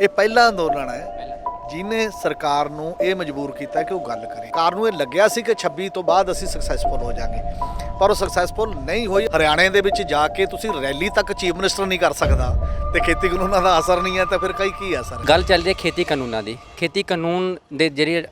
ਇਹ ਪਹਿਲਾ ਅੰਦੋਲਨ ਹੈ ਜਿਹਨੇ ਸਰਕਾਰ ਨੂੰ ਇਹ ਮਜਬੂਰ ਕੀਤਾ ਕਿ ਉਹ ਗੱਲ ਕਰੇ। ਸਰਕਾਰ ਨੂੰ ਇਹ ਲੱਗਿਆ ਸੀ ਕਿ 26 ਤੋਂ ਬਾਅਦ ਅਸੀਂ ਸਕਸੈਸਫੁਲ ਹੋ ਜਾਾਂਗੇ, ਪਰ ਉਹ ਸਕਸੈਸਫੁਲ ਨਹੀਂ ਹੋਈ। ਹਰਿਆਣੇ ਦੇ ਵਿੱਚ ਜਾ ਕੇ ਤੁਸੀਂ ਰੈਲੀ ਤੱਕ ਚੀਫ ਮਿਨਿਸਟਰ ਨਹੀਂ ਕਰ ਸਕਦਾ ਤੇ ਖੇਤੀ ਕਾਨੂੰਨਾਂ ਦਾ ਅਸਰ ਨਹੀਂ ਹੈ ਤਾਂ ਫਿਰ ਕੀ ਅਸਰ। ਗੱਲ ਚੱਲ ਰਹੀ ਹੈ ਖੇਤੀ ਕਾਨੂੰਨਾਂ ਦੀ। ਖੇਤੀ ਕਾਨੂੰਨ ਦੇ ਜਿਹੜੇ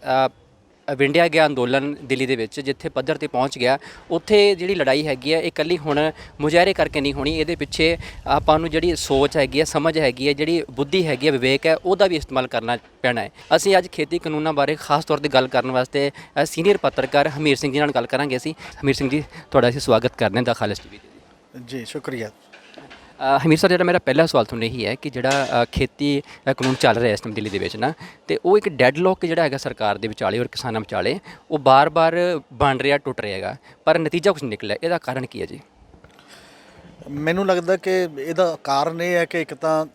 ਵੰਡਿਆ ਗਿਆ ਅੰਦੋਲਨ ਦਿੱਲੀ ਦੇ ਵਿੱਚ ਜਿੱਥੇ ਪੱਧਰ ਤੇ ਪਹੁੰਚ ਗਿਆ, ਉੱਥੇ ਜਿਹੜੀ ਲੜਾਈ ਹੈਗੀ ਹੈ ਇਹ ਇਕੱਲੀ ਹੁਣ ਮੁਜ਼ਾਹਰੇ ਕਰਕੇ ਨਹੀਂ ਹੋਣੀ। ਇਹਦੇ ਪਿੱਛੇ ਆਪਾਂ ਨੂੰ ਜਿਹੜੀ ਸੋਚ ਹੈਗੀ ਹੈ, ਸਮਝ ਹੈਗੀ ਹੈ, ਜਿਹੜੀ ਬੁੱਧੀ ਹੈਗੀ ਹੈ, ਵਿਵੇਕ ਹੈ, ਉਹਦਾ ਵੀ ਇਸਤੇਮਾਲ ਕਰਨਾ ਪੈਣਾ ਹੈ। ਅਸੀਂ ਅੱਜ ਖੇਤੀ ਕਾਨੂੰਨਾਂ ਬਾਰੇ ਖਾਸ ਤੌਰ ਤੇ ਗੱਲ ਕਰਨ ਵਾਸਤੇ ਸੀਨੀਅਰ ਪੱਤਰਕਾਰ ਹਮੀਰ ਸਿੰਘ ਜੀ ਨਾਲ ਗੱਲ ਕਰਾਂਗੇ। ਅਸੀਂ ਹਮੀਰ ਸਿੰਘ ਜੀ, ਤੁਹਾਡਾ ਅਸੀਂ ਸਵਾਗਤ ਕਰਦੇ ਹਾਂ ਦਾ ਖਾਲਿਸ ਟੀਵੀ ਤੇ। ਜੀ ਸ਼ੁਕਰੀਆ। ਹਮੀਰ ਸਰ, ਜਿਹੜਾ ਮੇਰਾ ਪਹਿਲਾ ਸਵਾਲ ਤੁਹਾਨੂੰ ਇਹੀ ਹੈ ਕਿ ਜਿਹੜਾ ਖੇਤੀ ਕਾਨੂੰਨ ਚੱਲ ਰਿਹਾ ਇਸ ਟਾਈਮ ਦਿੱਲੀ ਦੇ ਵਿੱਚ ਨਾ, ਤੇ ਉਹ ਇੱਕ ਡੈਡਲੌਕ ਜਿਹੜਾ ਹੈਗਾ ਸਰਕਾਰ ਦੇ ਵਿਚਾਲੇ ਔਰ ਕਿਸਾਨਾਂ ਵਿਚਾਲੇ, ਉਹ ਬਾਰ-ਬਾਰ ਬਣ ਰਿਹਾ, ਟੁੱਟ ਰਿਹਾ ਹੈਗਾ, ਪਰ ਨਤੀਜਾ ਕੁਝ ਨਿਕਲਿਆ। ਇਹਦਾ ਕਾਰਨ ਕੀ ਹੈ ਜੀ? ਮੈਨੂੰ ਲੱਗਦਾ ਕਿ ਇਹਦਾ ਕਾਰਨ ਇਹ ਹੈ ਕਿ ਇੱਕ ਤਾਂ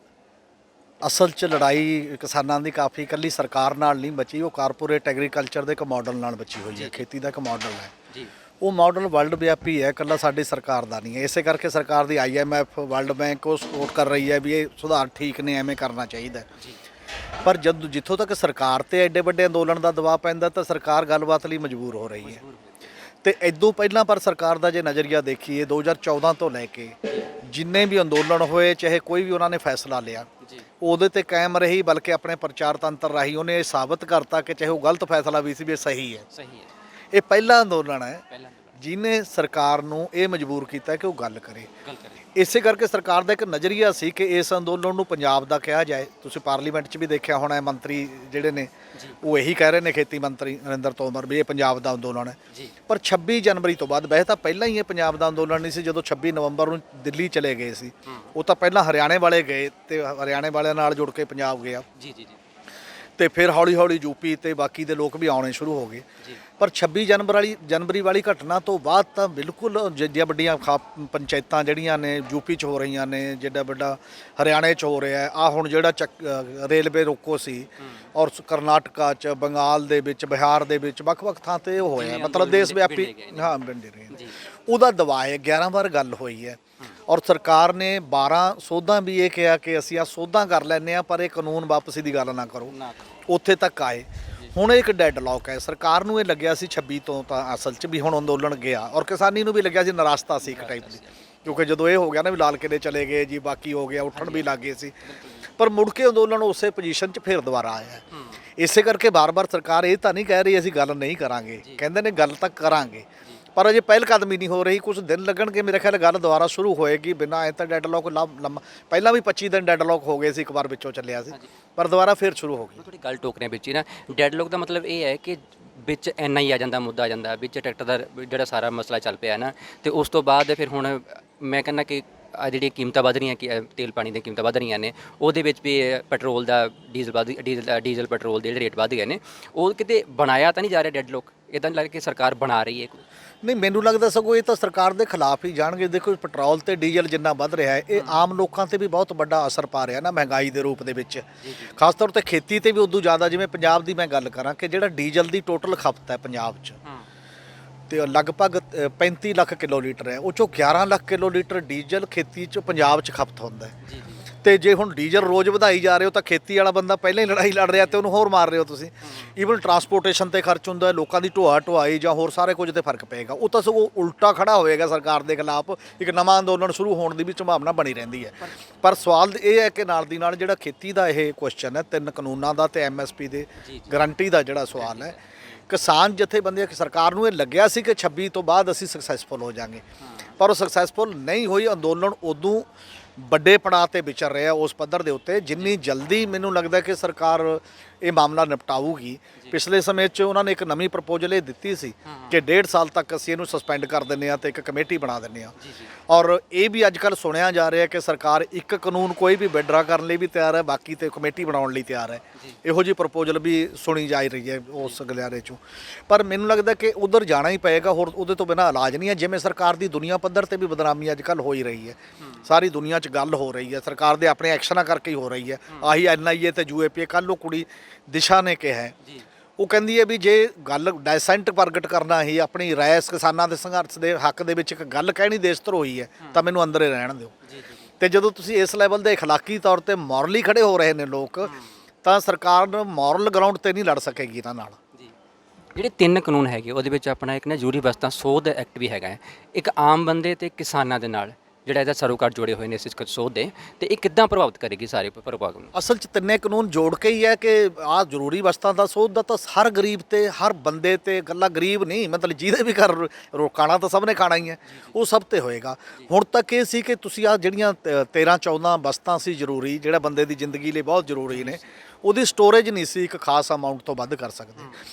ਅਸਲ 'ਚ ਲੜਾਈ ਕਿਸਾਨਾਂ ਦੀ ਕਾਫੀ ਇਕੱਲੀ ਸਰਕਾਰ ਨਾਲ ਨਹੀਂ ਬਚੀ, ਉਹ ਕਾਰਪੋਰੇਟ ਐਗਰੀਕਲਚਰ ਦੇ ਇੱਕ ਮਾਡਲ ਨਾਲ ਬਚੀ ਹੋਈ ਹੈ। ਖੇਤੀ ਦਾ ਇੱਕ ਮਾਡਲ ਹੈ ਜੀ, ਉਹ ਮਾਡਲ ਵਰਲਡ ਵਿਆਪੀ ਹੈ, ਇਕੱਲਾ ਸਾਡੀ ਸਰਕਾਰ ਦਾ ਨਹੀਂ ਹੈ। ਇਸੇ ਕਰਕੇ ਸਰਕਾਰ ਦੀ IMF, ਵਰਲਡ ਬੈਂਕ ਉਹ ਸਪੋਰਟ ਕਰ ਰਹੀ ਹੈ ਵੀ ਇਹ ਸੁਧਾਰ ਠੀਕ ਨੇ, ਐਵੇਂ ਕਰਨਾ ਚਾਹੀਦਾ। ਪਰ ਜਿੱਥੋਂ ਤੱਕ ਸਰਕਾਰ ਤੇ ਐਡੇ ਵੱਡੇ ਅੰਦੋਲਨ ਦਾ ਦਬਾਅ ਪੈਂਦਾ ਤਾਂ ਸਰਕਾਰ ਗੱਲਬਾਤ ਲਈ ਮਜਬੂਰ ਹੋ ਰਹੀ ਹੈ। ਤੇ ਇਦੋਂ ਪਹਿਲਾਂ ਪਰ ਸਰਕਾਰ ਦਾ ਜੇ ਨਜ਼ਰੀਆ ਦੇਖੀਏ 2014 ਤੋਂ ਲੈ ਕੇ ਜਿੰਨੇ ਵੀ ਅੰਦੋਲਨ ਹੋਏ, ਚਾਹੇ ਕੋਈ ਵੀ ਉਹਨਾਂ ਨੇ ਫੈਸਲਾ ਲਿਆ, ਉਹਦੇ ਤੇ ਕਾਇਮ ਰਹੀ, ਬਲਕਿ ਆਪਣੇ ਪ੍ਰਚਾਰ ਤੰਤਰ ਰਾਹੀਂ ਉਹਨੇ ਇਹ ਸਾਬਤ ਕਰਤਾ ਕਿ ਚਾਹੇ ਉਹ ਗਲਤ ਫੈਸਲਾ ਵੀ ਸੀ ਵੀ ਇਹ ਸਹੀ ਹੈ। ਇਹ ਪਹਿਲਾ ਅੰਦੋਲਨ ਹੈ ਜਿਹਨੇ ਸਰਕਾਰ ਨੂੰ ਇਹ ਮਜਬੂਰ ਕੀਤਾ ਕਿ ਉਹ ਗੱਲ ਕਰੇ। ਇਸੇ ਕਰਕੇ ਸਰਕਾਰ ਦਾ ਇੱਕ ਨਜ਼ਰੀਆ ਸੀ ਕਿ ਇਸ ਅੰਦੋਲਨ ਨੂੰ ਪੰਜਾਬ ਦਾ ਕਿਹਾ ਜਾਏ। ਤੁਸੀਂ ਪਾਰਲੀਮੈਂਟ 'ਚ ਵੀ ਦੇਖਿਆ ਹੋਣਾ, ਮੰਤਰੀ ਜਿਹੜੇ ਨੇ ਉਹ ਇਹੀ ਕਹਿ ਰਹੇ ਨੇ, ਖੇਤੀ ਮੰਤਰੀ ਨਰਿੰਦਰ ਤੋਮਰ, ਵੀ ਇਹ ਪੰਜਾਬ ਦਾ ਅੰਦੋਲਨ ਹੈ। ਪਰ 26 ਜਨਵਰੀ ਤੋਂ ਬਾਅਦ, ਵੈਸੇ ਤਾਂ ਪਹਿਲਾਂ ਹੀ ਇਹ ਪੰਜਾਬ ਦਾ ਅੰਦੋਲਨ ਨਹੀਂ ਸੀ। ਜਦੋਂ 26 ਨਵੰਬਰ ਨੂੰ ਦਿੱਲੀ ਚਲੇ ਗਏ ਸੀ, ਉਹ ਤਾਂ ਪਹਿਲਾਂ ਹਰਿਆਣੇ ਵਾਲੇ ਗਏ ਤੇ ਹਰਿਆਣੇ ਵਾਲਿਆਂ ਨਾਲ ਜੁੜ ਕੇ ਪੰਜਾਬ ਗਿਆ ਤੇ ਫਿਰ ਹੌਲੀ ਹੌਲੀ ਯੂਪੀ ਤੇ ਬਾਕੀ ਦੇ ਲੋਕ ਵੀ ਆਉਣੇ ਸ਼ੁਰੂ ਹੋ ਗਏ। ਪਰ 26 ਜਨਵਰੀ ਵਾਲੀ ਘਟਨਾ ਤੋਂ ਬਾਅਦ ਤਾਂ ਬਿਲਕੁਲ ਜਿੱਡੀਆਂ ਵੱਡੀਆਂ ਪੰਚਾਇਤਾਂ ਜਿਹੜੀਆਂ ਨੇ ਯੂਪੀ 'ਚ ਹੋ ਰਹੀਆਂ ਨੇ, ਜਿੱਡਾ ਵੱਡਾ ਹਰਿਆਣੇ 'ਚ ਹੋ ਰਿਹਾ, ਆ ਹੁਣ ਜਿਹੜਾ ਰੇਲਵੇ ਰੋਕੋ ਸੀ, ਔਰ ਕਰਨਾਟਕਾ 'ਚ, ਬੰਗਾਲ ਦੇ ਵਿੱਚ, ਬਿਹਾਰ ਦੇ ਵਿੱਚ, ਵੱਖ-ਵੱਖ ਥਾਂ ਤੇ ਉਹ ਹੋਇਆ, ਮਤਲਬ ਦੇਸ਼ ਵਿਆਪੀ ਵੰਡੇ ਰਹੇ। ਉਹਦਾ ਦਬਾਅ ਹੈ। 11 ਵਾਰ ਗੱਲ ਹੋਈ ਹੈ ਔਰ ਸਰਕਾਰ ਨੇ 12 ਸੋਧਾਂ ਵੀ ਇਹ ਕਿਹਾ ਕਿ ਅਸੀਂ ਆ ਸੋਧਾਂ ਕਰ ਲੈਂਦੇ ਹਾਂ, ਪਰ ਇਹ ਕਾਨੂੰਨ ਵਾਪਸੀ ਦੀ ਗੱਲ ਨਾ ਕਰੋ। ਉੱਥੇ ਤੱਕ ਆਏ। ਹੁਣ ਇੱਕ ਡੈਡਲੌਕ ਹੈ। ਸਰਕਾਰ ਨੂੰ ਇਹ ਲੱਗਿਆ ਸੀ 26 ਤੋਂ ਤਾਂ ਅਸਲ 'ਚ ਵੀ ਹੁਣ ਅੰਦੋਲਨ ਗਿਆ, ਔਰ ਕਿਸਾਨੀ ਨੂੰ ਵੀ ਲੱਗਿਆ ਸੀ ਨਿਰਾਸ਼ਤਾ ਸੀ ਇੱਕ ਟਾਈਪ ਦੀ, ਕਿਉਂਕਿ ਜਦੋਂ ਇਹ ਹੋ ਗਿਆ ਨਾ ਵੀ ਲਾਲ ਕਿਲੇ ਚਲੇ ਗਏ ਜੀ, ਬਾਕੀ ਹੋ ਗਿਆ, ਉੱਠਣ ਵੀ ਲੱਗ ਗਏ ਸੀ। ਪਰ ਮੁੜ ਕੇ ਅੰਦੋਲਨ ਉਸੇ ਪੋਜੀਸ਼ਨ 'ਚ ਫਿਰ ਦੁਬਾਰਾ ਆਇਆ। ਇਸੇ ਕਰਕੇ ਬਾਰ-ਬਾਰ ਸਰਕਾਰ ਇਹ ਤਾਂ ਨਹੀਂ ਕਹਿ ਰਹੀ ਅਸੀਂ ਗੱਲ ਨਹੀਂ ਕਰਾਂਗੇ, ਕਹਿੰਦੇ ਨੇ ਗੱਲ ਤਾਂ ਕਰਾਂਗੇ, ਪਰ ਅਜੇ ਪਹਿਲ ਕਦਮੀ ਨਹੀਂ ਹੋ ਰਹੀ। ਕੁਝ ਦਿਨ ਲੱਗਣਗੇ, ਮੇਰੇ ਖਿਆਲ ਗੱਲ ਦੁਬਾਰਾ ਸ਼ੁਰੂ ਹੋਏਗੀ। ਬਿਨਾਂ ਐ ਤਾਂ ਡੈਡਲੌਕ ਲੰਮਾ, ਪਹਿਲਾਂ ਵੀ 25 ਦਿਨ ਡੈਡਲੌਕ ਹੋ ਗਏ ਸੀ, ਇੱਕ ਵਾਰ ਵਿੱਚੋਂ ਚੱਲਿਆ ਸੀ, ਪਰ ਦੁਬਾਰਾ ਫਿਰ ਸ਼ੁਰੂ ਹੋ ਗਈ। ਤੁਹਾਡੀ ਗੱਲ ਟੋਕਰਿਆਂ ਵਿੱਚ ਹੀ ਨਾ, ਡੈਡਲੌਕ ਦਾ ਮਤਲਬ ਇਹ ਹੈ ਕਿ ਵਿੱਚ NI ਆ ਜਾਂਦਾ, ਮੁੱਦਾ ਆ ਜਾਂਦਾ, ਵਿੱਚ ਟਰੈਕਟਰ ਦਾ ਜਿਹੜਾ ਸਾਰਾ ਮਸਲਾ ਚੱਲ ਪਿਆ ਨਾ, ਤੇ ਉਸ ਤੋਂ ਬਾਅਦ ਫਿਰ ਹੁਣ ਮੈਂ ਕਹਿੰਦਾ ਕਿ ਆ ਜਿਹੜੀਆਂ ਕੀਮਤਾਂ ਵੱਧ ਰਹੀਆਂ, ਕਿ ਤੇਲ ਪਾਣੀ ਦੀਆਂ ਕੀਮਤਾਂ ਵੱਧ ਰਹੀਆਂ ਨੇ, ਉਹਦੇ ਵਿੱਚ ਵੀ ਪੈਟਰੋਲ ਦਾ ਡੀਜ਼ਲ ਪੈਟਰੋਲ ਦੇ ਜਿਹੜੇ ਰੇਟ ਵੱਧ ਗਏ ਨੇ, ਉਹ ਕਿਤੇ ਬਣਾਇਆ ਤਾਂ ਨਹੀਂ ਜਾ ਰਿਹਾ ਡੈਡਲੌਕ? ਇੱਦਾਂ ਨਹੀਂ ਲੱਗਦਾ ਕਿ ਸਰਕਾਰ ਬਣਾ ਰਹੀ ਹੈ? ਨਹੀਂ, ਮੈਨੂੰ ਲੱਗਦਾ ਸਗੋਂ ਇਹ ਤਾਂ ਸਰਕਾਰ ਦੇ ਖਿਲਾਫ ਹੀ ਜਾਣਗੇ। ਦੇਖੋ, ਪੈਟਰੋਲ ਤੇ ਡੀਜ਼ਲ ਜਿੰਨਾ ਵੱਧ ਰਿਹਾ ਹੈ, ਇਹ ਆਮ ਲੋਕਾਂ ਤੇ ਵੀ ਬਹੁਤ ਵੱਡਾ ਅਸਰ ਪਾ ਰਿਹਾ ਨਾ, ਮਹਿੰਗਾਈ ਦੇ ਰੂਪ ਦੇ ਵਿੱਚ। ਖਾਸ ਤੌਰ ਤੇ ਖੇਤੀ ਤੇ ਵੀ ਉਦੋਂ ਜ਼ਿਆਦਾ। ਜਿਵੇਂ ਪੰਜਾਬ ਦੀ ਮੈਂ ਗੱਲ ਕਰਾਂ ਕਿ ਜਿਹੜਾ ਡੀਜ਼ਲ ਦੀ ਟੋਟਲ ਖਪਤ ਹੈ ਪੰਜਾਬ 'ਚ, ਤੇ ਲਗਭਗ 35 ਲੱਖ ਕਿਲੋਲੀਟਰ ਹੈ, ਉਹ 'ਚੋਂ 11 ਲੱਖ ਕਿਲੋਲੀਟਰ ਡੀਜ਼ਲ ਖੇਤੀ 'ਚ ਪੰਜਾਬ 'ਚ ਖਪਤ ਹੁੰਦਾ ਹੈ। ਤੇ ਜੇ ਹੁਣ ਡੀਜ਼ਲ ਰੋਜ਼ ਵਧਾਈ ਜਾ ਰਹੇ ਹੋ ਤਾਂ ਖੇਤੀ ਵਾਲਾ ਬੰਦਾ ਪਹਿਲਾਂ ਹੀ ਲੜਾਈ ਲੜ ਰਿਹਾ ਤੇ ਉਹਨੂੰ ਹੋਰ ਮਾਰ ਰਹੇ ਹੋ ਤੁਸੀਂ। ਈਵਨ ਟਰਾਂਸਪੋਰਟੇਸ਼ਨ ਤੇ ਖਰਚ ਹੁੰਦਾ ਹੈ, ਲੋਕਾਂ ਦੀ ਢੋਆਈ ਜਾਂ ਹੋਰ ਸਾਰੇ ਕੁਝ ਤੇ ਫਰਕ ਪਏਗਾ। ਉਹ ਤਾਂ ਸਗੋਂ ਉਲਟਾ ਖੜਾ ਹੋਏਗਾ ਸਰਕਾਰ ਦੇ ਖਿਲਾਫ, ਇੱਕ ਨਵਾਂ ਅੰਦੋਲਨ ਸ਼ੁਰੂ ਹੋਣ ਦੀ ਵੀ ਸੰਭਾਵਨਾ ਬਣੀ ਰਹਿੰਦੀ ਹੈ। ਪਰ ਸਵਾਲ ਇਹ ਹੈ ਕਿ ਨਾਲ ਦੀ ਨਾਲ ਜਿਹੜਾ ਖੇਤੀ ਦਾ ਇਹ ਕੁਐਸਚਨ ਹੈ, 3 ਕਾਨੂੰਨਾਂ ਦਾ ਤੇ MSP ਦੇ ਗਰੰਟੀ ਦਾ ਜਿਹੜਾ ਸਵਾਲ ਹੈ, ਕਿਸਾਨ ਜਥੇਬੰਦੀਆਂ, ਸਰਕਾਰ ਨੂੰ ਇਹ ਲੱਗਿਆ ਸੀ ਕਿ 26 ਤੋਂ ਬਾਅਦ ਅਸੀਂ ਸਕਸੈਸਫੁਲ ਹੋ ਜਾਾਂਗੇ, ਪਰ ਉਹ ਸਕਸੈਸਫੁਲ ਨਹੀਂ ਹੋਈ। ਅੰਦੋਲਨ ਉਦੋਂ ਵੱਡੇ ਪੜਾਅ 'ਤੇ ਵਿਚਰ ਰਿਹਾ ਉਸ ਪੱਧਰ ਦੇ ਉੱਤੇ। ਜਿੰਨੀ ਜਲਦੀ ਮੈਨੂੰ ਲੱਗਦਾ ਕਿ ਸਰਕਾਰ ਇਹ ਮਾਮਲਾ ਨਿਪਟਾਊਗੀ। ਪਿਛਲੇ ਸਮੇਂ 'ਚ ਉਹਨਾਂ ਨੇ ਇੱਕ ਨਵੀਂ ਪ੍ਰਪੋਜ਼ਲ ਇਹ ਦਿੱਤੀ ਸੀ ਕਿ 1.5 ਸਾਲ ਤੱਕ ਅਸੀਂ ਇਹਨੂੰ ਸਸਪੈਂਡ ਕਰ ਦਿੰਦੇ ਹਾਂ ਤੇ ਇੱਕ ਕਮੇਟੀ ਬਣਾ ਦਿੰਦੇ ਹਾਂ। ਔਰ ਇਹ ਵੀ ਅੱਜ ਕੱਲ੍ਹ ਸੁਣਿਆ ਜਾ ਰਿਹਾ ਕਿ ਸਰਕਾਰ ਇੱਕ ਕਾਨੂੰਨ ਕੋਈ ਵੀ ਵਿਡਰਾ ਕਰਨ ਲਈ ਵੀ ਤਿਆਰ ਹੈ, ਬਾਕੀ ਤੇ ਕਮੇਟੀ ਬਣਾਉਣ ਲਈ ਤਿਆਰ ਹੈ। ਇਹੋ ਜਿਹੀ ਪ੍ਰਪੋਜ਼ਲ ਵੀ ਸੁਣੀ ਜਾ ਰਹੀ ਹੈ ਉਸ ਗਲਿਆਰੇ 'ਚੋਂ। ਪਰ ਮੈਨੂੰ ਲੱਗਦਾ ਕਿ ਉਧਰ ਜਾਣਾ ਹੀ ਪਏਗਾ, ਹੋਰ ਉਹਦੇ ਤੋਂ ਬਿਨਾਂ ਇਲਾਜ ਨਹੀਂ ਹੈ। ਜਿਵੇਂ ਸਰਕਾਰ ਦੀ ਦੁਨੀਆ ਪੱਧਰ ਤੇ ਵੀ ਬਦਨਾਮੀ ਅੱਜ ਕੱਲ੍ਹ ਹੋ ਹੀ ਰਹੀ ਹੈ, ਸਾਰੀ ਦੁਨੀਆ 'ਚ ਗੱਲ ਹੋ ਰਹੀ ਹੈ, ਸਰਕਾਰ ਦੇ ਆਪਣੇ ਐਕਸ਼ਨਾਂ ਕਰਕੇ ਹੀ ਹੋ ਰਹੀ ਹੈ। ਆਹੀ NIA ਤੇ UAPA। ਕੱਲ੍ਹ ਉਹ ਕੁੜੀ ਦਿਸ਼ਾ ਨੇ ਕਿਹਾ, ਉਹ ਕਹਿੰਦੀ ਹੈ ਵੀ ਜੇ ਗੱਲ ਡੈਸੈਂਟ ਪ੍ਰਗਟ ਕਰਨਾ ਹੀ, ਆਪਣੀ ਰਾਏ ਕਿਸਾਨਾਂ ਦੇ ਸੰਘਰਸ਼ ਦੇ ਹੱਕ ਦੇ ਵਿੱਚ ਇੱਕ ਗੱਲ ਕਹਿਣੀ ਦੇਸ਼ ਧਰੋਹੀ ਹੈ, ਤਾਂ ਮੈਨੂੰ ਅੰਦਰ ਹੀ ਰਹਿਣ ਦਿਓ। ਤੇ ਜਦੋਂ ਤੁਸੀਂ ਇਸ ਲੈਵਲ ਦੇ اخلاقی ਤੌਰ ਤੇ ਮੋਰਲੀ ਖੜੇ ਹੋ ਰਹੇ ਨੇ ਲੋਕ, ਤਾਂ ਸਰਕਾਰ ਮੋਰਲ ਗਰਾਊਂਡ ਤੇ ਨਹੀਂ ਲੜ ਸਕੇਗੀ ਇਹਨਾਂ ਨਾਲ। ਜੀ, ਜਿਹੜੇ 3 ਕਾਨੂੰਨ ਹੈਗੇ ਉਹਦੇ ਵਿੱਚ ਆਪਣਾ ਇੱਕ ਨਾ ਜ਼ਰੂਰੀ ਵਸਤਾਂ ਸੋਧ ਐਕਟ ਵੀ ਹੈਗਾ ਹੈ, ਇੱਕ ਆਮ ਬੰਦੇ ਤੇ ਕਿਸਾਨਾਂ ਦੇ ਨਾਲ ਜਿਹੜਾ ਇਹਦਾ ਸਰੋਕਾਰ ਜੋੜੇ ਹੋਏ ਨੇ ਇਸ ਸੋਧ ਦੇ, ਤੇ ਇਹ ਕਿੱਦਾਂ ਪ੍ਰਭਾਵਿਤ ਕਰੇਗੀ ਸਾਰੇ ਪ੍ਰਭਾਵ ਨੂੰ? ਅਸਲ 'ਚ ਤਿੰਨੇ ਕਾਨੂੰਨ ਜੋੜ ਕੇ ਹੀ ਹੈ ਕਿ ਆਹ ਜ਼ਰੂਰੀ ਵਸਤਾਂ ਦਾ ਸੋਧ ਦਾ ਤਾਂ ਹਰ ਗਰੀਬ ਤੇ ਹਰ ਬੰਦੇ ਤੇ, ਗੱਲਾਂ ਗਰੀਬ ਨਹੀਂ ਮਤਲਬ ਜਿਹਦੇ ਵੀ ਘਰ ਖਾਣਾ ਤਾਂ ਸਭ ਨੇ ਖਾਣਾ ਹੀ ਹੈ, ਉਹ ਸਭ ਤੇ ਹੋਏਗਾ। ਹੁਣ ਤੱਕ ਇਹ ਸੀ ਕਿ ਤੁਸੀਂ ਆਹ ਜਿਹੜੀਆਂ 13-14 ਵਸਤਾਂ ਸੀ ਜ਼ਰੂਰੀ, ਜਿਹੜਾ ਬੰਦੇ ਦੀ ਜ਼ਿੰਦਗੀ ਲਈ ਬਹੁਤ ਜ਼ਰੂਰੀ ਨੇ, ਉਹਦੀ ਸਟੋਰੇਜ ਨਹੀਂ ਸੀ ਇੱਕ ਖਾਸ ਅਮਾਊਂਟ ਤੋਂ ਵੱਧ ਕਰ ਸਕਦੇ,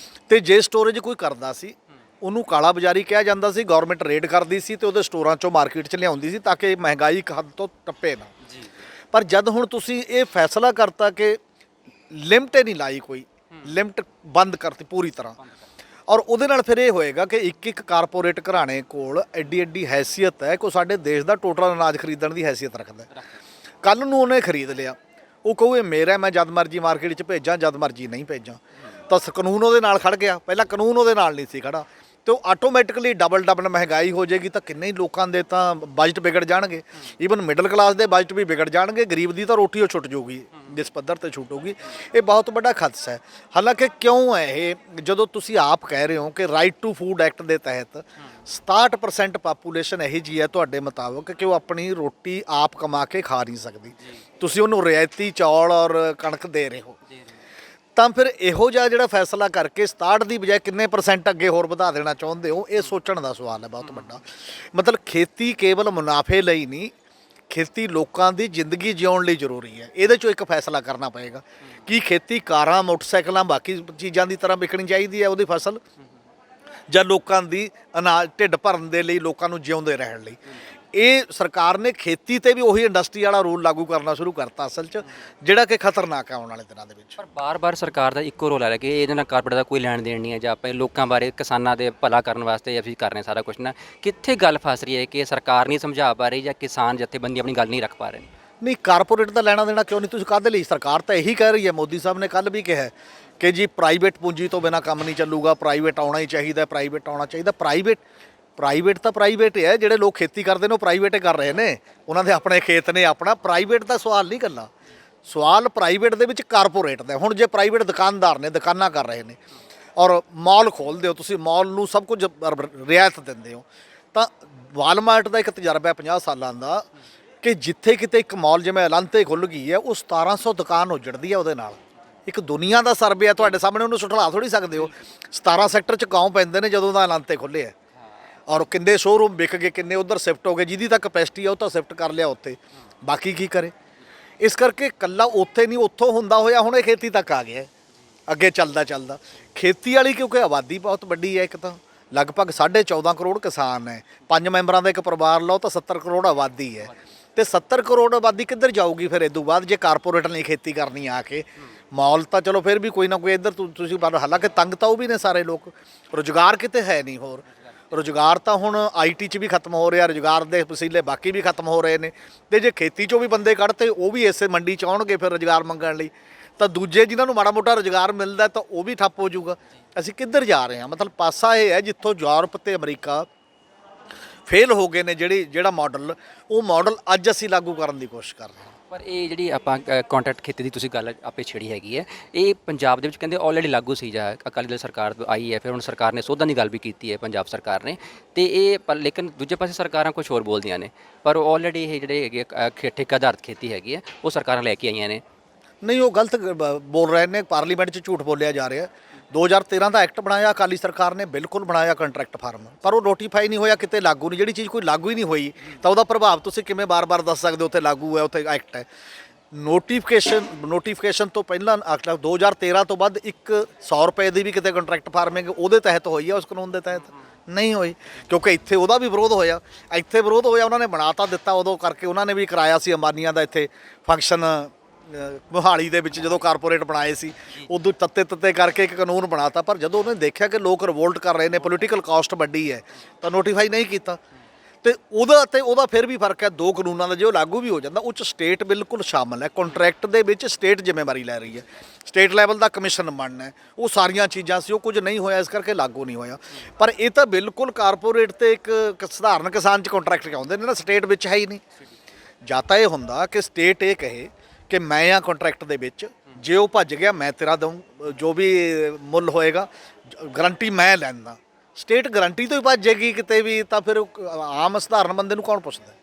ਤੇ ਜੇ ਸਟੋਰੇਜ ਕੋਈ ਕਰਦਾ ਸੀ ਉਹਨੂੰ ਕਾਲਾ ਬਾਜ਼ਾਰੀ ਕਿਹਾ ਜਾਂਦਾ ਸੀ। ਗਵਰਨਮੈਂਟ ਰੇਡ ਕਰਦੀ ਸੀ ਤੇ ਉਹਦੇ ਸਟੋਰਾਂ 'ਚੋਂ ਮਾਰਕੀਟ 'ਚ ਲਿਆਉਂਦੀ ਸੀ ਤਾਂ ਕਿ ਮਹਿੰਗਾਈ ਇੱਕ ਹੱਦ ਤੋਂ ਟੱਪੇ ਨਾ। ਪਰ ਜਦ ਹੁਣ ਤੁਸੀਂ ਇਹ ਫੈਸਲਾ ਕਰਤਾ ਕਿ ਲਿਮਟ ਨਹੀਂ ਲਾਈ, ਕੋਈ ਲਿਮਟ ਬੰਦ ਕਰਤੀ ਪੂਰੀ ਤਰ੍ਹਾਂ, ਔਰ ਉਹਦੇ ਨਾਲ ਫਿਰ ਇਹ ਹੋਏਗਾ ਕਿ ਇੱਕ ਇੱਕ ਕਾਰਪੋਰੇਟ ਘਰਾਣੇ ਕੋਲ ਐਡੀ ਐਡੀ ਹੈਸੀਅਤ ਹੈ ਕਿ ਸਾਡੇ ਦੇਸ਼ ਦਾ ਟੋਟਲ ਅਨਾਜ ਖਰੀਦਣ ਦੀ ਹੈਸੀਅਤ ਰੱਖਦਾ। ਕੱਲ੍ਹ ਨੂੰ ਉਹਨੇ ਖਰੀਦ ਲਿਆ, ਉਹ ਕਹੂ ਇਹ ਮੇਰਾ, ਮੈਂ ਜਦ ਮਰਜੀ ਮਾਰਕੀਟ 'ਚ ਭੇਜਾਂ, ਜਦ ਮਰਜੀ ਨਹੀਂ ਭੇਜਾਂ, ਤਾਂ ਕਾਨੂੰਨ ਉਹਦੇ ਨਾਲ ਖੜ ਗਿਆ। ਪਹਿਲਾਂ ਕਾਨੂੰਨ ਉਹਦੇ ਨਾਲ ਨਹੀਂ ਸੀ ਖੜਾ, ਤੇ ਉਹ ਆਟੋਮੈਟਿਕਲੀ ਡਬਲ ਮਹਿੰਗਾਈ ਹੋ ਜਾਏਗੀ, ਤਾਂ ਕਿੰਨੇ ਹੀ ਲੋਕਾਂ ਦੇ ਤਾਂ ਬਜਟ ਵਿਗੜ ਜਾਣਗੇ। ਈਵਨ ਮਿਡਲ ਕਲਾਸ ਦੇ ਬਜਟ ਵੀ ਵਿਗੜ ਜਾਣਗੇ, ਗਰੀਬ ਦੀ ਤਾਂ ਰੋਟੀ ਉਹ ਛੁੱਟ ਜਾਊਗੀ ਜਿਸ ਪੱਧਰ ਤੇ ਛੁੱਟੂਗੀ। ਇਹ ਬਹੁਤ ਵੱਡਾ ਖਦਸ਼ਾ ਹੈ। ਹਾਲਾਂਕਿ ਕਿਉਂ ਹੈ ਇਹ, ਜਦੋਂ ਤੁਸੀਂ ਆਪ ਕਹਿ ਰਹੇ ਹੋ ਕਿ ਰਾਈਟ ਟੂ ਫੂਡ ਐਕਟ ਦੇ ਤਹਿਤ 67% ਪਾਪੂਲੇਸ਼ਨ ਇਹੀ ਜੀ ਹੈ ਤੁਹਾਡੇ ਮੁਤਾਬਕ ਕਿ ਉਹ ਆਪਣੀ ਰੋਟੀ ਆਪ ਕਮਾ ਕੇ ਖਾ ਨਹੀਂ ਸਕਦੀ, ਤੁਸੀਂ ਉਹਨੂੰ ਰਿਆਇਤੀ ਚੌਲ ਔਰ ਕਣਕ ਦੇ ਰਹੇ ਹੋ, ਤਾਂ ਫਿਰ ਇਹੋ ਜਿਹਾ ਜਿਹੜਾ ਫੈਸਲਾ ਕਰਕੇ 67 ਦੀ ਬਜਾਏ ਕਿੰਨੇ % ਅੱਗੇ ਹੋਰ ਵਧਾ ਦੇਣਾ ਚਾਹੁੰਦੇ ਹੋ, ਇਹ ਸੋਚਣ ਦਾ ਸਵਾਲ ਹੈ ਬਹੁਤ ਵੱਡਾ। ਮਤਲਬ ਖੇਤੀ ਕੇਵਲ ਮੁਨਾਫੇ ਲਈ ਨਹੀਂ, ਖੇਤੀ ਲੋਕਾਂ ਦੀ ਜ਼ਿੰਦਗੀ ਜਿਉਣ ਲਈ ਜ਼ਰੂਰੀ ਹੈ। ਇਹਦੇ 'ਚੋਂ ਇੱਕ ਫੈਸਲਾ ਕਰਨਾ ਪਏਗਾ ਕਿ ਖੇਤੀ ਕਾਰਾਂ, ਮੋਟਰਸਾਈਕਲਾਂ, ਬਾਕੀ ਚੀਜ਼ਾਂ ਦੀ ਤਰ੍ਹਾਂ ਵਿਕਣੀ ਚਾਹੀਦੀ ਹੈ ਉਹਦੀ ਫਸਲ, ਜਾਂ ਲੋਕਾਂ ਦੀ ਅਨਾਜ ਢਿੱਡ ਭਰਨ ਦੇ ਲਈ, ਲੋਕਾਂ ਨੂੰ ਜਿਉਂਦੇ ਰਹਿਣ ਲਈ। ਇਹ ਸਰਕਾਰ ਨੇ ਖੇਤੀ ਤੇ ਵੀ ਉਹੀ ਇੰਡਸਟਰੀ ਵਾਲਾ ਰੂਲ ਲਾਗੂ ਕਰਨਾ ਸ਼ੁਰੂ ਕਰਤਾ ਅਸਲ 'ਚ, ਜਿਹੜਾ ਕਿ ਖਤਰਨਾਕ ਹੈ ਆਉਣ ਵਾਲੇ ਦਿਨਾਂ ਦੇ ਵਿੱਚ। ਪਰ ਬਾਰ-ਬਾਰ ਸਰਕਾਰ ਦਾ ਇੱਕੋ ਰੋਲ ਹੈ ਕਿ ਇਹਦੇ ਨਾਲ ਕਾਰਪੋਰੇਟ ਦਾ ਕੋਈ ਲੈਣ ਦੇਣ ਨਹੀਂ ਹੈ, ਜਾਂ ਆਪਾਂ ਲੋਕਾਂ ਬਾਰੇ, ਕਿਸਾਨਾਂ ਦੇ ਭਲਾ ਕਰਨ ਵਾਸਤੇ ਅਸੀਂ ਕਰ ਰਹੇ ਸਾਰਾ ਕੁਝ ਨਾ। ਕਿੱਥੇ ਗੱਲ ਫਸ ਰਹੀ ਹੈ ਕਿ ਸਰਕਾਰ ਨਹੀਂ ਸਮਝਾ ਪਾ ਰਹੀ ਜਾਂ ਕਿਸਾਨ ਜਥੇਬੰਦੀ ਆਪਣੀ ਗੱਲ ਨਹੀਂ ਰੱਖ ਪਾ ਰਹੇ? ਨਹੀਂ, ਕਾਰਪੋਰੇਟ ਦਾ ਲੈਣਾ ਦੇਣਾ ਕਿਉਂ ਨਹੀਂ, ਤੁਸੀਂ ਕਾਹਦੇ ਲਈ? ਸਰਕਾਰ ਤਾਂ ਇਹੀ ਕਹਿ ਰਹੀ ਹੈ, ਮੋਦੀ ਸਾਹਿਬ ਨੇ ਕੱਲ੍ਹ ਵੀ ਕਿਹਾ ਕਿ ਜੀ ਪ੍ਰਾਈਵੇਟ ਪੂੰਜੀ ਤੋਂ ਬਿਨਾਂ ਕੰਮ ਨਹੀਂ ਚੱਲੂਗਾ, ਪ੍ਰਾਈਵੇਟ ਆਉਣਾ ਹੀ ਚਾਹੀਦਾ, ਪ੍ਰਾਈਵੇਟ ਆਉਣਾ ਚਾਹੀਦਾ। ਪ੍ਰਾਈਵੇਟ ਤਾਂ ਪ੍ਰਾਈਵੇਟ ਹੀ ਹੈ, ਜਿਹੜੇ ਲੋਕ ਖੇਤੀ ਕਰਦੇ ਨੇ ਉਹ ਪ੍ਰਾਈਵੇਟ ਕਰ ਰਹੇ ਨੇ, ਉਹਨਾਂ ਦੇ ਆਪਣੇ ਖੇਤ ਨੇ ਆਪਣਾ। ਪ੍ਰਾਈਵੇਟ ਦਾ ਸਵਾਲ ਨਹੀਂ ਕਰਨਾ, ਸਵਾਲ ਪ੍ਰਾਈਵੇਟ ਦੇ ਵਿੱਚ ਕਾਰਪੋਰੇਟ ਦਾ। ਹੁਣ ਜੇ ਪ੍ਰਾਈਵੇਟ ਦੁਕਾਨਦਾਰ ਨੇ, ਦੁਕਾਨਾਂ ਕਰ ਰਹੇ ਨੇ, ਔਰ ਮਾਲ ਖੋਲ੍ਹਦੇ ਹੋ ਤੁਸੀਂ, ਮਾਲ ਨੂੰ ਸਭ ਕੁਝ ਰਿਆਇਤ ਦਿੰਦੇ ਹੋ, ਤਾਂ ਵਾਲਮਾਰਟ ਦਾ ਇੱਕ ਤਜਰਬਾ 50 ਸਾਲਾਂ ਦਾ ਕਿ ਜਿੱਥੇ ਕਿਤੇ ਇੱਕ ਮਾਲ ਜਿਵੇਂ ਐਲਾਂਤੇ ਖੁੱਲ੍ਹ ਗਈ ਹੈ, ਉਹ 1700 ਦੁਕਾਨ ਉਜੜਦੀ ਹੈ ਉਹਦੇ ਨਾਲ। ਇੱਕ ਦੁਨੀਆ ਦਾ ਸਰਵੇ ਹੈ ਤੁਹਾਡੇ ਸਾਹਮਣੇ, ਉਹਨੂੰ ਸੁਠਲਾ ਥੋੜੀ ਸਕਦੇ ਹੋ। 17 ਸੈਕਟਰ 'ਚ ਗਾਉਂ ਪੈਂਦੇ ਨੇ ਜਦੋਂ ਦਾ ਐਲਾਂਤੇ ਖੁੱਲ੍ਹੇ ਹੈ, ਔਰ ਕਿੰਨੇ ਸ਼ੋਅਰੂਮ ਵਿਕ ਗਏ, ਕਿੰਨੇ ਉਧਰ ਸ਼ਿਫਟ ਹੋ ਗਏ, ਜਿਹਦੀ ਤਾਂ ਕਪੈਸਿਟੀ ਆ ਉਹ ਤਾਂ ਸ਼ਿਫਟ ਕਰ ਲਿਆ ਉੱਥੇ, ਬਾਕੀ ਕੀ ਕਰੇ। ਇਸ ਕਰਕੇ ਇਕੱਲਾ ਉੱਥੇ ਨਹੀਂ, ਉੱਥੋਂ ਹੁੰਦਾ ਹੋਇਆ ਹੁਣ ਇਹ ਖੇਤੀ ਤੱਕ ਆ ਗਿਆ, ਅੱਗੇ ਚੱਲਦਾ ਖੇਤੀ ਵਾਲੀ, ਕਿਉਂਕਿ ਆਬਾਦੀ ਬਹੁਤ ਵੱਡੀ ਹੈ। ਇੱਕ ਤਾਂ ਲਗਭਗ 14.5 ਕਰੋੜ ਕਿਸਾਨ ਹੈ, 5 ਮੈਂਬਰਾਂ ਦਾ ਇੱਕ ਪਰਿਵਾਰ ਲਓ ਤਾਂ 70 ਕਰੋੜ ਆਬਾਦੀ ਹੈ, ਤੇ 70 ਕਰੋੜ ਆਬਾਦੀ ਕਿੱਧਰ ਜਾਊਗੀ ਫਿਰ ਇਹ ਤੋਂ ਬਾਅਦ ਜੇ ਕਾਰਪੋਰੇਟ ਨੇ ਖੇਤੀ ਕਰਨੀ ਆ ਕੇ। ਮਾਲ ਤਾਂ ਚਲੋ ਫਿਰ ਵੀ ਕੋਈ ਨਾ ਕੋਈ ਇੱਧਰ ਤੁਸੀਂ, ਹਾਲਾਂਕਿ ਤੰਗ ਤਾਂ ਉਹ ਵੀ ਨੇ ਸਾਰੇ ਲੋਕ, ਰੁਜ਼ਗਾਰ ਕਿਤੇ ਹੈ ਨਹੀਂ। ਹੋਰ ਰੁਜ਼ਗਾਰ ਤਾਂ ਹੁਣ IT 'ਚ ਵੀ ਖਤਮ ਹੋ ਰਿਹਾ, ਰੁਜ਼ਗਾਰ ਦੇ ਵਸੀਲੇ ਬਾਕੀ ਵੀ ਖਤਮ ਹੋ ਰਹੇ ਨੇ, ਤੇ ਜੇ ਖੇਤੀ 'ਚੋਂ ਵੀ ਬੰਦੇ ਕੱਢਤੇ ਉਹ ਵੀ ਇਸੇ ਮੰਡੀ 'ਚ ਆਉਣਗੇ ਫਿਰ ਰੁਜ਼ਗਾਰ ਮੰਗਣ ਲਈ, ਤਾਂ ਦੂਜੇ ਜਿਨ੍ਹਾਂ ਨੂੰ ਮਾੜਾ ਮੋਟਾ ਰੁਜ਼ਗਾਰ ਮਿਲਦਾ ਤਾਂ ਉਹ ਵੀ ਠੱਪ ਹੋ ਜਾਊਗਾ। ਅਸੀਂ ਕਿੱਧਰ ਜਾ ਰਹੇ ਹਾਂ? ਮਤਲਬ ਪਾਸਾ ਇਹ ਹੈ ਜਿੱਥੋਂ ਯੂਰਪ ਤੇ ਅਮਰੀਕਾ ਫੇਲ ਹੋ ਗਏ ਨੇ, ਜਿਹੜਾ ਮਾਡਲ, ਉਹ ਮਾਡਲ ਅੱਜ ਅਸੀਂ ਲਾਗੂ ਕਰਨ ਦੀ ਕੋਸ਼ਿਸ਼ ਕਰ ਰਹੇ ਹਾਂ। ਪਰ ਇਹ ਜਿਹੜੀ ਆਪਾਂ ਕੰਟਰੈਕਟ ਖੇਤੀ ਦੀ ਤੁਸੀਂ ਗੱਲ ਆਪੇ ਛੇੜੀ ਹੈਗੀ ਹੈ, ਇਹ ਪੰਜਾਬ ਦੇ ਵਿੱਚ ਕਹਿੰਦੇ ਆਲਰੇਡੀ ਲਾਗੂ ਸੀ, ਜਾਂ ਅਕਾਲੀ ਦਲ ਸਰਕਾਰ ਆਈ ਹੈ, ਫਿਰ ਹੁਣ ਸਰਕਾਰ ਨੇ ਸੋਧਾਂ ਦੀ ਗੱਲ ਵੀ ਕੀਤੀ ਹੈ ਪੰਜਾਬ ਸਰਕਾਰ ਨੇ, ਤੇ ਇਹ ਪਰ ਲੇਕਿਨ ਦੂਜੇ ਪਾਸੇ ਸਰਕਾਰਾਂ ਕੁਝ ਹੋਰ ਬੋਲਦੀਆਂ ਨੇ, ਪਰ ਆਲਰੇਡੀ ਇਹ ਜਿਹੜੇ ਹੈਗੇ ਠੇਕਾ ਆਧਾਰਿਤ ਖੇਤੀ ਹੈਗੀ ਹੈ ਉਹ ਸਰਕਾਰਾਂ ਲੈ ਕੇ ਆਈਆਂ ਨੇ। ਨਹੀਂ, ਉਹ ਗਲਤ ਬੋਲ ਰਹੇ ਨੇ, ਪਾਰਲੀਮੈਂਟ 'ਚ ਝੂਠ ਬੋਲਿਆ ਜਾ ਰਿਹਾ। 2013 ਦਾ ਐਕਟ ਬਣਾਇਆ ਅਕਾਲੀ ਸਰਕਾਰ ਨੇ, ਬਿਲਕੁਲ ਬਣਾਇਆ ਕੰਟਰੈਕਟ ਫਾਰਮ, ਪਰ ਉਹ ਨੋਟੀਫਾਈ ਨਹੀਂ ਹੋਇਆ, ਕਿਤੇ ਲਾਗੂ ਨਹੀਂ। ਜਿਹੜੀ ਚੀਜ਼ ਕੋਈ ਲਾਗੂ ਹੀ ਨਹੀਂ ਹੋਈ ਤਾਂ ਉਹਦਾ ਪ੍ਰਭਾਵ ਤੁਸੀਂ ਕਿਵੇਂ ਬਾਰ-ਬਾਰ ਦੱਸ ਸਕਦੇ ਹੋ ਉੱਥੇ ਲਾਗੂ ਹੈ, ਉੱਥੇ ਐਕਟ ਹੈ। ਨੋਟੀਫਿਕੇਸ਼ਨ ਤੋਂ ਪਹਿਲਾਂ 2013 ਤੋਂ ਬਾਅਦ 100 ਰੁਪਏ ਦੀ ਵੀ ਕਿਤੇ ਕੰਟਰੈਕਟ ਫਾਰਮਿੰਗ ਉਹਦੇ ਤਹਿਤ ਹੋਈ ਹੈ, ਉਸ ਕਾਨੂੰਨ ਦੇ ਤਹਿਤ ਨਹੀਂ ਹੋਈ, ਕਿਉਂਕਿ ਇੱਥੇ ਉਹਦਾ ਵੀ ਵਿਰੋਧ ਹੋਇਆ। ਇੱਥੇ ਵਿਰੋਧ ਹੋਇਆ, ਉਹਨਾਂ ਨੇ ਬਣਾ ਤਾਂ ਦਿੱਤਾ ਉਦੋਂ ਕਰਕੇ, ਉਹਨਾਂ ਨੇ ਵੀ ਕਰਾਇਆ ਸੀ ਅੰਬਾਨੀਆਂ ਦਾ ਇੱਥੇ ਫੰਕਸ਼ਨ ਮੋਹਾਲੀ ਦੇ ਵਿੱਚ ਜਦੋਂ ਕਾਰਪੋਰੇਟ ਬਣਾਏ ਸੀ, ਉਦੋਂ ਤੱਤੇ ਕਰਕੇ ਇੱਕ ਕਾਨੂੰਨ ਬਣਾਤਾ। ਪਰ ਜਦੋਂ ਉਹਨੇ ਦੇਖਿਆ ਕਿ ਲੋਕ ਰਿਵੋਲਟ ਕਰ ਰਹੇ ਨੇ, ਪੋਲੀਟੀਕਲ ਕਾਸਟ ਵੱਡੀ ਹੈ, ਤਾਂ ਨੋਟੀਫਾਈ ਨਹੀਂ ਕੀਤਾ। ਤੇ ਉਹਦਾ ਫਿਰ ਵੀ ਫਰਕ ਹੈ, ਦੋ ਕਾਨੂੰਨਾਂ ਦਾ। ਜੇ ਉਹ ਲਾਗੂ ਵੀ ਹੋ ਜਾਂਦਾ, ਉਹ 'ਚ ਸਟੇਟ ਬਿਲਕੁਲ ਸ਼ਾਮਲ ਹੈ, ਕੰਟਰੈਕਟ ਦੇ ਵਿੱਚ ਸਟੇਟ ਜ਼ਿੰਮੇਵਾਰੀ ਲੈ ਰਹੀ ਹੈ, ਸਟੇਟ ਲੈਵਲ ਦਾ ਕਮਿਸ਼ਨ ਬਣਨਾ ਹੈ, ਉਹ ਸਾਰੀਆਂ ਚੀਜ਼ਾਂ ਸੀ, ਉਹ ਕੁਝ ਨਹੀਂ ਹੋਇਆ, ਇਸ ਕਰਕੇ ਲਾਗੂ ਨਹੀਂ ਹੋਇਆ। ਪਰ ਇਹ ਤਾਂ ਬਿਲਕੁਲ ਕਾਰਪੋਰੇਟ ਤੇ ਇੱਕ ਸਧਾਰਨ ਕਿਸਾਨ 'ਚ ਕੰਟਰੈਕਟ ਆਉਂਦੇ ਨੇ ਨਾ, ਸਟੇਟ ਵਿੱਚ ਹੈ ਹੀ ਨਹੀਂ। ਜਾਂ ਤਾਂ ਇਹ ਹੁੰਦਾ ਕਿ ਸਟੇਟ ਇਹ ਕਹੇ ਕਿ ਮੈਂ ਆ ਕੰਟਰੈਕਟ ਦੇ ਵਿੱਚ, ਜੇ ਉਹ ਭੱਜ ਗਿਆ ਮੈਂ ਤੇਰਾ ਦਊਂ ਜੋ ਵੀ ਮੁੱਲ ਹੋਏਗਾ, ਗਰੰਟੀ ਮੈਂ ਲੈਂਦਾ। ਸਟੇਟ ਗਰੰਟੀ ਤੋਂ ਹੀ ਭੱਜੇਗੀ ਕਿਤੇ ਵੀ ਤਾਂ ਫਿਰ ਆਮ ਸਧਾਰਨ ਬੰਦੇ ਨੂੰ ਕੌਣ ਪੁੱਛਦਾ?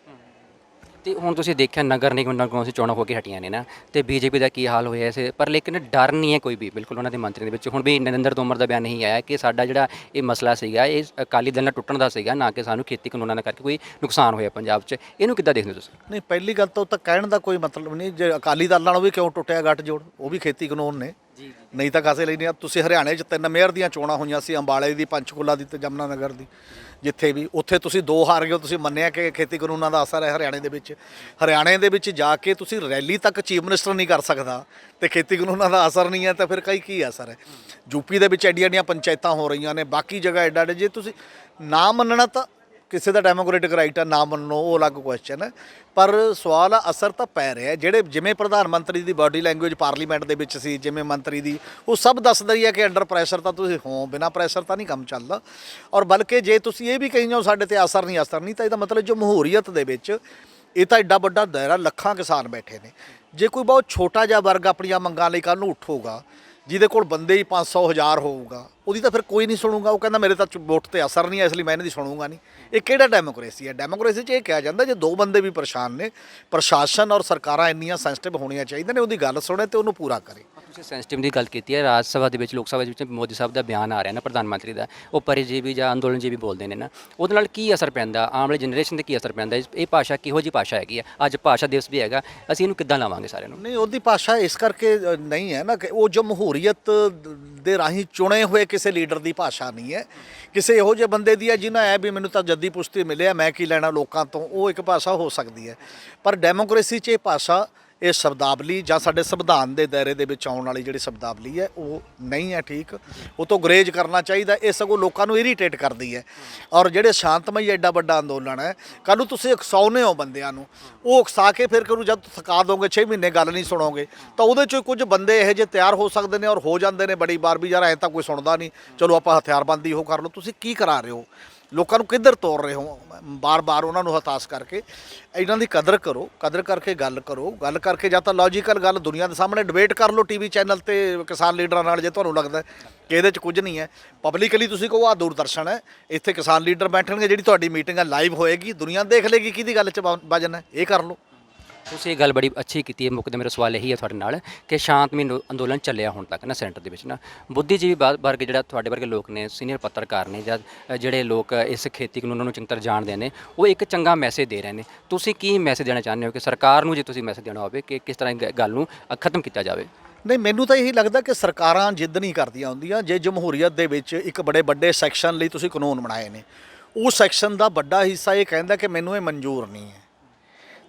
ਤੇ ਹੁਣ ਤੁਸੀਂ ਦੇਖਿਆ ਨਗਰ ਨਿਗਮ ਕੌਂਸਲ ਚੋਣਾਂ ਹੋ ਕੇ ਹਟੀਆਂ ਨੇ ਨਾ, ਤੇ ਬੀਜੇਪੀ ਦਾ ਕੀ ਹਾਲ ਹੋਇਆ ਇਸੇ ਪਰ, ਲੇਕਿਨ ਡਰ ਨਹੀਂ ਹੈ ਕੋਈ ਵੀ ਬਿਲਕੁਲ ਉਹਨਾਂ ਦੇ ਮੰਤਰੀਆਂ ਦੇ ਵਿੱਚ। ਹੁਣ ਵੀ ਨਰਿੰਦਰ ਤੋਮਰ ਦਾ ਬਿਆਨ ਨਹੀਂ ਆਇਆ ਕਿ ਸਾਡਾ ਜਿਹੜਾ ਇਹ ਮਸਲਾ ਸੀਗਾ ਇਹ ਅਕਾਲੀ ਦਲ ਨਾਲ ਟੁੱਟਣ ਦਾ ਸੀਗਾ, ਨਾ ਕਿ ਸਾਨੂੰ ਖੇਤੀ ਕਾਨੂੰਨਾਂ ਦਾ ਕਰਕੇ ਕੋਈ ਨੁਕਸਾਨ ਹੋਇਆ ਪੰਜਾਬ 'ਚ। ਇਹਨੂੰ ਕਿੱਦਾਂ ਦੇਖਦੇ ਹੋ ਤੁਸੀਂ? ਨਹੀਂ, ਪਹਿਲੀ ਗੱਲ ਤਾਂ ਉਹ ਤਾਂ ਕਹਿਣ ਦਾ ਕੋਈ ਮਤਲਬ ਨਹੀਂ। ਜੇ ਅਕਾਲੀ ਦਲ ਨਾਲੋਂ ਵੀ ਕਿਉਂ ਟੁੱਟਿਆ ਗੱਠਜੋੜ, ਉਹ ਵੀ ਖੇਤੀ ਕਾਨੂੰਨ ਨੇ, ਨਹੀਂ ਤਾਂ ਕਾਸੇ ਲਈ ਨਹੀਂ। ਤੁਸੀਂ ਹਰਿਆਣੇ 'ਚ 3 ਮੇਅਰ ਦੀਆਂ ਚੋਣਾਂ ਹੋਈਆਂ ਸੀ, ਅੰਬਾਲੇ ਦੀ, ਪੰਚਕੂਲਾ ਦੀ ਤੇ ਜਮਨਾ ਨਗਰ ਦੀ, ਜਿੱਥੇ ਵੀ ਉੱਥੇ ਤੁਸੀਂ 2 ਹਾਰ ਗਏ। ਤੁਸੀਂ ਮੰਨਿਆ ਕਿ ਖੇਤੀ ਕਾਨੂੰਨਾਂ ਦਾ ਅਸਰ ਹੈ ਹਰਿਆਣੇ ਦੇ ਵਿੱਚ? ਹਰਿਆਣੇ ਦੇ ਵਿੱਚ ਜਾ ਕੇ ਤੁਸੀਂ ਰੈਲੀ ਤੱਕ ਚੀਫ ਮਿਨਿਸਟਰ ਨਹੀਂ ਕਰ ਸਕਦਾ ਤੇ ਖੇਤੀ ਕਾਨੂੰਨਾਂ ਦਾ ਅਸਰ ਨਹੀਂ ਹੈ ਤਾਂ ਫਿਰ ਕੀ ਅਸਰ ਹੈ? ਯੂਪੀ ਦੇ ਵਿੱਚ ਐਡੀਆਂ ਪੰਚਾਇਤਾਂ ਹੋ ਰਹੀਆਂ ਨੇ, ਬਾਕੀ ਜਗ੍ਹਾ ਐਡਾ, ਜੇ ਤੁਸੀਂ ਨਾ ਮੰਨਣਾ ਤਾਂ ਕਿਸੇ ਦਾ ਡੈਮੋਕ੍ਰੈਟਿਕ ਰਾਈਟ ਹੈ, ਨਾ ਮੰਨੋ ਉਹ ਅਲੱਗ ਕੁਐਸਚਨ ਹੈ। ਪਰ ਸਵਾਲ ਆ, ਅਸਰ ਤਾਂ ਪੈ ਰਿਹਾ। ਜਿਹੜੇ ਜਿਵੇਂ ਪ੍ਰਧਾਨ ਮੰਤਰੀ ਦੀ ਬਾਡੀ ਲੈਂਗੁਏਜ ਪਾਰਲੀਮੈਂਟ ਦੇ ਵਿੱਚ ਸੀ, ਜਿਵੇਂ ਮੰਤਰੀ ਦੀ, ਉਹ ਸਭ ਦੱਸਦਾ ਹੀ ਹੈ ਕਿ ਅੰਡਰ ਪ੍ਰੈਸ਼ਰ ਤਾਂ ਤੁਸੀਂ ਹੋ, ਬਿਨਾਂ ਪ੍ਰੈਸ਼ਰ ਤਾਂ ਨਹੀਂ ਕੰਮ ਚੱਲਦਾ। ਔਰ ਬਲਕਿ ਜੇ ਤੁਸੀਂ ਇਹ ਵੀ ਕਹੀ ਜਾਓ ਸਾਡੇ ਤੇ ਅਸਰ ਨਹੀਂ ਤਾਂ ਇਹਦਾ ਮਤਲਬ ਜਮਹੂਰੀਅਤ ਦੇ ਵਿੱਚ ਇਹ ਤਾਂ ਐਡਾ ਵੱਡਾ ਦਾਇਰਾ, ਲੱਖਾਂ ਕਿਸਾਨ ਬੈਠੇ ਨੇ। ਜੇ ਕੋਈ ਬਹੁਤ ਛੋਟਾ ਜਿਹਾ ਵਰਗ ਆਪਣੀਆਂ ਮੰਗਾਂ ਲਈ ਕੱਲ੍ਹ ਨੂੰ ਉੱਠੂਗਾ, ਜਿਹਦੇ ਕੋਲ ਬੰਦੇ ਹੀ 500 1000 ਹੋਊਗਾ, ਉਹਦੀ ਤਾਂ ਫਿਰ ਕੋਈ ਨਹੀਂ ਸੁਣੂਗਾ। ਉਹ ਕਹਿੰਦਾ ਮੇਰੇ ਤਾਂ ਵੋਟ ਤੇ ਅਸਰ ਨਹੀਂ ਹੈ, ਇਸ ਲਈ ਮੈਂ ਇਹਨਾਂ ਦੀ ਸੁਣੂਗਾ ਨਹੀਂ। ਇਹ ਕਿਹੜਾ ਡੈਮੋਕ੍ਰੇਸੀ ਹੈ? ਡੈਮੋਕ੍ਰੇਸੀ 'ਚ ਇਹ ਕਿਹਾ ਜਾਂਦਾ ਜੇ 2 ਬੰਦੇ ਵੀ ਪਰੇਸ਼ਾਨ ਨੇ, ਪ੍ਰਸ਼ਾਸਨ ਔਰ ਸਰਕਾਰਾਂ ਇੰਨੀਆਂ ਸੈਂਸਿਟਿਵ ਹੋਣੀਆਂ ਚਾਹੀਦੀਆਂ ਨੇ, ਉਹਦੀ ਗੱਲ ਸੁਣੇ ਤੇ ਉਹਨੂੰ ਪੂਰਾ ਕਰੇ। ਤੁਸੀਂ ਸੈਂਸਿਟਿਵ ਦੀ ਗੱਲ ਕੀਤੀ ਹੈ, ਰਾਜ ਸਭਾ ਦੇ ਵਿੱਚ, ਲੋਕ ਸਭਾ ਦੇ ਵਿੱਚ ਮੋਦੀ ਸਾਹਿਬ ਦਾ ਬਿਆਨ ਆ ਰਿਹਾ ਨਾ ਪ੍ਰਧਾਨ ਮੰਤਰੀ ਦਾ, ਉਹ ਪਰਿਜੀਵੀ ਜਾਂ ਅੰਦੋਲਨਜੀਵੀ ਬੋਲਦੇ ਨੇ ਨਾ, ਉਹਦੇ ਨਾਲ ਕੀ ਅਸਰ ਪੈਂਦਾ? ਆਉਣ ਵਾਲੀ ਜਨਰੇਸ਼ਨ 'ਤੇ ਕੀ ਅਸਰ ਪੈਂਦਾ? ਇਹ ਭਾਸ਼ਾ ਕਿਹੋ ਜਿਹੀ ਭਾਸ਼ਾ ਹੈਗੀ ਆ? ਅੱਜ ਭਾਸ਼ਾ ਦਿਵਸ ਵੀ ਹੈਗਾ, ਅਸੀਂ ਇਹਨੂੰ ਕਿੱਦਾਂ ਲਾਵਾਂਗੇ ਸਾਰਿਆਂ ਨੂੰ? ਨਹੀਂ, ਉਹਦੀ ਭਾਸ਼ਾ ਇਸ ਕਰਕੇ ਨਹੀਂ ਹੈ ਨਾ ਕਿ ਉਹ ਜਮਹੂਰੀਅਤ ਦੇ ਰਾਹੀਂ ਚੁਣੇ ਹੋਏ ਕਿਸੇ ਲੀਡਰ ਦੀ ਭਾਸ਼ਾ ਨਹੀਂ ਹੈ, ਕਿਸੇ ਇਹੋ ਜਿਹੇ ਬੰਦੇ ਦੀ ਹੈ ਜਿਹਨਾਂ ਐ ਵੀ ਮੈਨੂੰ ਤਾਂ ਜੱਦੀ ਪੁਸ਼ਤੀ ਮਿਲਿਆ, ਮੈਂ ਕੀ ਲੈਣਾ ਲੋਕਾਂ ਤੋਂ। ਉਹ ਇੱਕ ਭਾਸ਼ਾ ਹੋ ਸਕਦੀ ਹੈ, ਪਰ ਡੈਮੋਕ੍ਰੇਸੀ 'ਚ ਇਹ ਭਾਸ਼ਾ, ਇਹ ਸ਼ਬਦਾਵਲੀ ਜਾਂ ਸਾਡੇ ਸੰਵਿਧਾਨ ਦੇ ਦਾਇਰੇ ਦੇ ਵਿੱਚ ਆਉਣ ਵਾਲੀ ਜਿਹੜੀ ਸ਼ਬਦਾਵਲੀ ਹੈ ਉਹ ਨਹੀਂ ਹੈ ਠੀਕ। ਉਹ ਤੋਂ ਗੁਰੇਜ਼ ਕਰਨਾ ਚਾਹੀਦਾ। ਇਹ ਸਗੋਂ ਲੋਕਾਂ ਨੂੰ ਇਰੀਟੇਟ ਕਰਦੀ ਹੈ। ਔਰ ਜਿਹੜੇ ਸ਼ਾਂਤਮਈ ਐਡਾ ਵੱਡਾ ਅੰਦੋਲਨ ਹੈ, ਕੱਲ੍ਹ ਨੂੰ ਤੁਸੀਂ ਉਕਸਾਉਂਦੇ ਹੋ ਬੰਦਿਆਂ ਨੂੰ, ਉਹ ਉਕਸਾ ਕੇ ਫਿਰ ਕਰੂ ਜਦ ਥਕਾ ਦੋਗੇ 6 ਮਹੀਨੇ ਗੱਲ ਨਹੀਂ ਸੁਣੋਗੇ ਤਾਂ ਉਹਦੇ 'ਚੋਂ ਕੁਝ ਬੰਦੇ ਇਹੋ ਜਿਹੇ ਤਿਆਰ ਹੋ ਸਕਦੇ ਨੇ ਔਰ ਹੋ ਜਾਂਦੇ ਨੇ ਬੜੀ ਵਾਰ ਵੀ, ਯਾਰ ਐਂ ਤਾਂ ਕੋਈ ਸੁਣਦਾ ਨਹੀਂ, ਚਲੋ ਆਪਾਂ ਹਥਿਆਰਬੰਦੀ ਉਹ ਕਰ ਲਓ। ਤੁਸੀਂ ਕੀ ਕਰਾ ਰਹੇ ਹੋ? ਲੋਕਾਂ ਨੂੰ ਕਿੱਧਰ ਤੋਰ ਰਹੇ ਹੋ? ਬਾਰ-ਬਾਰ ਉਹਨਾਂ ਨੂੰ ਹਤਾਸ਼ ਕਰਕੇ। ਇਹਨਾਂ ਦੀ ਕਦਰ ਕਰੋ, ਕਦਰ ਕਰਕੇ ਗੱਲ ਕਰੋ। ਗੱਲ ਕਰਕੇ ਜਾਂ ਤਾਂ ਲੌਜੀਕਲ ਗੱਲ ਦੁਨੀਆ ਦੇ ਸਾਹਮਣੇ ਡਿਬੇਟ ਕਰ ਲਓ ਟੀਵੀ ਚੈਨਲ ਤੇ ਕਿਸਾਨ ਲੀਡਰਾਂ ਨਾਲ, ਜੇ ਤੁਹਾਨੂੰ ਲੱਗਦਾ ਕਿ ਇਹਦੇ 'ਚ ਕੁਝ ਨਹੀਂ ਹੈ। ਪਬਲਿਕਲੀ ਤੁਸੀਂ ਕਹੋ ਆਹ ਦੂਰਦਰਸ਼ਨ ਹੈ, ਇੱਥੇ ਕਿਸਾਨ ਲੀਡਰ ਬੈਠਣਗੇ, ਜਿਹੜੀ ਤੁਹਾਡੀ ਮੀਟਿੰਗ ਹੈ ਲਾਈਵ ਹੋਏਗੀ, ਦੁਨੀਆ ਦੇਖ ਲੇਗੀ ਕਿਹਦੀ ਗੱਲ 'ਚ ਵਜਨ ਹੈ, ਇਹ ਕਰ ਲਓ। ਤੁਸੀਂ ਇਹ ਗੱਲ ਬੜੀ ਅੱਛੀ ਕੀਤੀ ਹੈ। ਮੁੱਕਦੇ ਮੇਰਾ ਸਵਾਲ ਇਹੀ ਹੈ ਤੁਹਾਡੇ ਨਾਲ ਕਿ ਸ਼ਾਂਤਮਈ ਅੰਦੋਲਨ ਚੱਲਿਆ ਹੁਣ ਤੱਕ ਨਾ ਸੈਂਟਰ ਦੇ ਵਿੱਚ ਨਾ, ਬੁੱਧੀਜੀਵੀ ਵਰਗ ਜਿਹੜਾ ਤੁਹਾਡੇ ਵਰਗੇ ਲੋਕ ਨੇ, ਸੀਨੀਅਰ ਪੱਤਰਕਾਰ ਨੇ, ਜਾਂ ਜਿਹੜੇ ਲੋਕ ਇਸ ਖੇਤੀ ਕਾਨੂੰਨਾਂ ਨੂੰ ਚੰਗੀ ਤਰ੍ਹਾਂ ਜਾਣਦੇ ਨੇ, ਉਹ ਇੱਕ ਚੰਗਾ ਮੈਸੇਜ ਦੇ ਰਹੇ ਨੇ। ਤੁਸੀਂ ਕੀ ਮੈਸੇਜ ਦੇਣਾ ਚਾਹੁੰਦੇ ਹੋ ਕਿ ਸਰਕਾਰ ਨੂੰ, ਜੇ ਤੁਸੀਂ ਮੈਸੇਜ ਦੇਣਾ ਹੋਵੇ ਕਿ ਕਿਸ ਤਰ੍ਹਾਂ ਗੱਲ ਨੂੰ ਖਤਮ ਕੀਤਾ ਜਾਵੇ? ਨਹੀਂ, ਮੈਨੂੰ ਤਾਂ ਇਹੀ ਲੱਗਦਾ ਕਿ ਸਰਕਾਰਾਂ ਜਿੱਦ ਨਹੀਂ ਕਰਦੀਆਂ ਹੁੰਦੀਆਂ। ਜੇ ਜਮਹੂਰੀਅਤ ਦੇ ਵਿੱਚ ਇੱਕ ਬੜੇ ਵੱਡੇ ਸੈਕਸ਼ਨ ਲਈ ਤੁਸੀਂ ਕਾਨੂੰਨ ਬਣਾਏ ਨੇ, ਉਹ ਸੈਕਸ਼ਨ ਦਾ ਵੱਡਾ ਹਿੱਸਾ ਇਹ ਕਹਿੰਦਾ ਕਿ ਮੈਨੂੰ ਇਹ ਮਨਜ਼ੂਰ ਨਹੀਂ ਹੈ,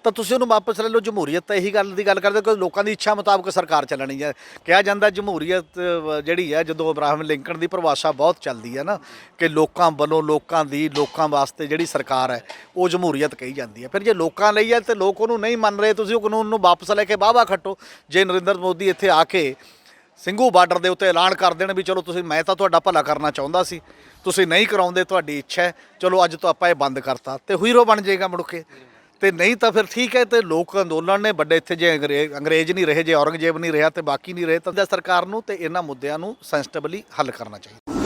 ਤਾਂ ਤੁਸੀਂ ਉਹਨੂੰ ਵਾਪਸ ਲੈ ਲਓ। ਜਮਹੂਰੀਅਤ ਤਾਂ ਇਹੀ ਗੱਲ ਦੀ ਗੱਲ ਕਰਦੇ ਕਿ ਲੋਕਾਂ ਦੀ ਇੱਛਾ ਮੁਤਾਬਕ ਸਰਕਾਰ ਚੱਲਣੀ ਹੈ। ਕਿਹਾ ਜਾਂਦਾ ਜਮਹੂਰੀਅਤ ਜਿਹੜੀ ਹੈ, ਜਦੋਂ ਅਬਰਾਹਮ ਲਿੰਕਨ ਦੀ ਪਰਿਭਾਸ਼ਾ ਬਹੁਤ ਚੱਲਦੀ ਹੈ ਨਾ ਕਿ ਲੋਕਾਂ ਵੱਲੋਂ, ਲੋਕਾਂ ਦੀ, ਲੋਕਾਂ ਵਾਸਤੇ ਜਿਹੜੀ ਸਰਕਾਰ ਹੈ, ਉਹ ਜਮਹੂਰੀਅਤ ਕਹੀ ਜਾਂਦੀ ਹੈ। ਫਿਰ ਜੇ ਲੋਕਾਂ ਲਈ ਹੈ ਤੇ ਲੋਕ ਉਹਨੂੰ ਨਹੀਂ ਮੰਨ ਰਹੇ, ਤੁਸੀਂ ਉਹ ਕਾਨੂੰਨ ਨੂੰ ਵਾਪਸ ਲੈ ਕੇ ਵਾਹਵਾ ਖੱਟੋ। ਜੇ ਨਰਿੰਦਰ ਮੋਦੀ ਇੱਥੇ ਆ ਕੇ ਸਿੰਘੂ ਬਾਰਡਰ ਦੇ ਉੱਤੇ ਐਲਾਨ ਕਰ ਦੇਣ ਵੀ ਚਲੋ ਤੁਸੀਂ, ਮੈਂ ਤਾਂ ਤੁਹਾਡਾ ਭਲਾ ਕਰਨਾ ਚਾਹੁੰਦਾ ਸੀ, ਤੁਸੀਂ ਨਹੀਂ ਕਰਾਉਂਦੇ, ਤੁਹਾਡੀ ਇੱਛਾ ਹੈ, ਚਲੋ ਅੱਜ ਤੋਂ ਆਪਾਂ ਇਹ ਬੰਦ ਕਰਤਾ, ਤੇ ਹੀਰੋ ਬਣ ਜਾਏਗਾ ਮੁੜ ਕੇ। ਤੇ ਨਹੀਂ ਤਾਂ ਫਿਰ ਠੀਕ ਹੈ। ਤੇ ਲੋਕ ਅੰਦੋਲਨ ਨੇ ਵੱਡੇ ਇੱਥੇ, ਜੇ ਅੰਗਰੇਜ਼ ਨਹੀਂ ਰਹੇ, ਜੇ ਔਰੰਗਜ਼ੇਬ ਨਹੀਂ ਰਿਹਾ ਤੇ ਬਾਕੀ ਨਹੀਂ ਰਹੇ, ਤਾਂ ਸਰਕਾਰ ਨੂੰ ਤੇ ਇਹਨਾਂ ਮੁੱਦਿਆਂ ਨੂੰ ਸੈਂਸਿਟਿਵਲੀ ਹੱਲ ਕਰਨਾ ਚਾਹੀਦਾ।